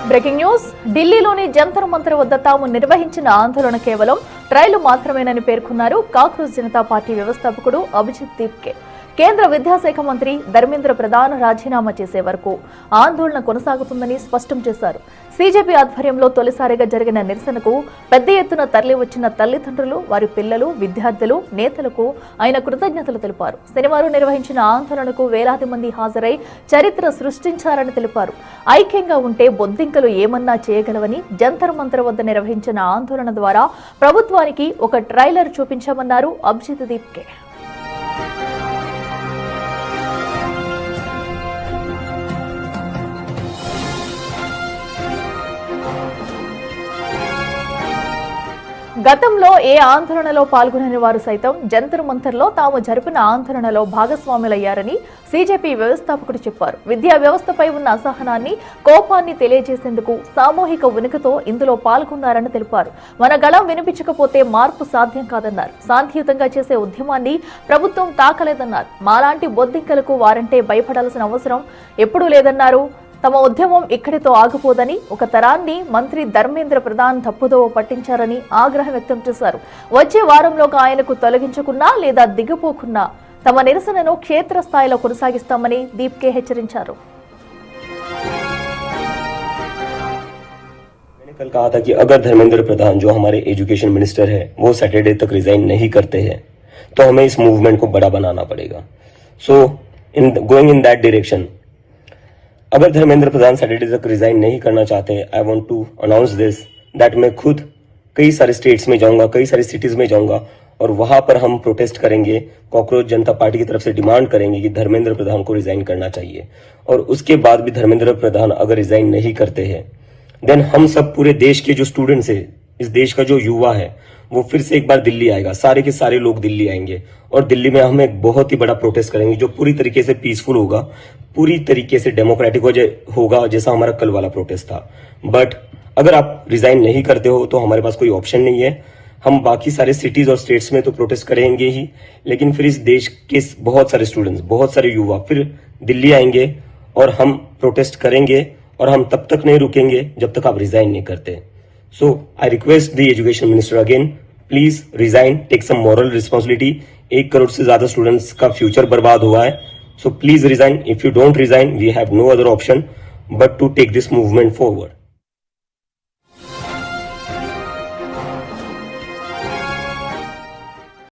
Breaking news ఢిల్లీలోని జంతర్ మంతర్ వద్ద తాము నిర్వహించిన ఆందోళన కేవలం ట్రయల్ మాత్రమేనని పేర్కొన్నారు కాక్రోచ్ జనతా పార్టీ వ్యవస్థాపకుడు అభిజిత్ దీప్కే. కేంద్ర విద్యాశాఖ మంత్రి ధర్మేంద్ర ప్రధాన్ రాజీనామా చేసే వరకు ఆందోళన కొనసాగుతుందని స్పష్టం చేశారు. సీజేపీ ఆధ్వర్యంలో తొలిసారిగా జరిగిన నిరసనకు పెద్ద ఎత్తున తరలివచ్చిన తల్లిదండ్రులు, వారి పిల్లలు, విద్యార్థులు, నేతలకు ఆయన కృతజ్ఞతలు తెలిపారు. శనివారం నిర్వహించిన ఆందోళనకు వేలాది మంది హాజరై చరిత్ర సృష్టించారని తెలిపారు. ఐక్యంగా ఉంటే బొద్దింకలు ఏమన్నా చేయగలవని జంతర్ మంతర్ వద్ద నిర్వహించిన ఆందోళన ద్వారా ప్రభుత్వానికి ఒక ట్రైలర్ చూపించామన్నారు అభిజిత్ దీప్కే. గతంలో ఏ ఆందోళనలో పాల్గొనని వారు సైతం జంతర్ మంతర్లో తాము జరిపిన ఆందోళనలో భాగస్వాములయ్యారని సీజేపీ వ్యవస్థాపకుడు చెప్పారు. విద్యా వ్యవస్థపై ఉన్న అసహనాన్ని, కోపాన్ని తెలియజేసేందుకు సామూహిక ఉనికితో ఇందులో పాల్గొన్నారని తెలిపారు. మన గళం వినిపించకపోతే మార్పు సాధ్యం కాదన్నారు. శాంతియుతంగా చేసే ఉద్యమాన్ని ప్రభుత్వం తాకలేదన్నారు. మాలాంటి బొద్దింకలకు వారంటే భయపడాల్సిన అవసరం ఎప్పుడూ లేదన్నారు. తమ ఉద్యమం ఇక్కడితో ఆగిపోదని, ఒక తరాన్ని మంత్రి ధర్మేంద్ర ప్రధాన్ తప్పుదోవ పట్టించారని ఆగ్రహం వ్యక్తం చేశారు. వచ్చే వారంలోగా ఆయనకు తొలగించకున్నా లేదా దిగిపోకున్నా తమ నిరసనను క్షేత్రస్థాయిలో కొనసాగిస్తామని దీప్కే హెచ్చరించారు. कल कहा था कि अगर धर्मेंद्र प्रधान जो हमारे एजुकेशन मिनिस्टर है वो सैटरडे तक रिजाइन नहीं करते हैं तो हमें इस मूवमेंट को बड़ा बनाना पड़ेगा. So in going in that direction, अगर धर्मेंद्र प्रधान सैटरडे तक रिजाइन नहीं करना चाहते, I want to announce this that मैं खुद कई सारे स्टेट्स में जाऊंगा, कई सारी सिटीज में जाऊंगा और वहां पर हम प्रोटेस्ट करेंगे. काक्रोच जनता पार्टी की तरफ से डिमांड करेंगे कि धर्मेंद्र प्रधान को रिजाइन करना चाहिए. और उसके बाद भी धर्मेंद्र प्रधान अगर रिजाइन नहीं करते हैं देन हम सब पूरे देश के जो स्टूडेंट्स है, इस देश का जो युवा है, वो फिर से एक बार दिल्ली आएगा. सारे के सारे लोग दिल्ली आएंगे और दिल्ली में हम एक बहुत ही बड़ा प्रोटेस्ट करेंगे जो पूरी तरीके से पीसफुल होगा, पूरी तरीके से डेमोक्रेटिक होगा, जैसा हमारा कल वाला प्रोटेस्ट था. बट अगर आप रिजाइन नहीं करते हो तो हमारे पास कोई ऑप्शन नहीं है. हम बाकी सारे सिटीज और स्टेट्स में तो प्रोटेस्ट करेंगे ही, लेकिन फिर इस देश के बहुत सारे स्टूडेंट्स, बहुत सारे युवा फिर दिल्ली आएंगे और हम प्रोटेस्ट करेंगे और हम तब तक नहीं रुकेंगे जब तक आप रिजाइन नहीं करते. So I request the education minister again, please resign, take some moral responsibility. 1 crore से ज्यादा स्टूडेंट्स का फ्यूचर बर्बाद हुआ है. So please resign. If you don't resign, we have no other option but to take this movement forward.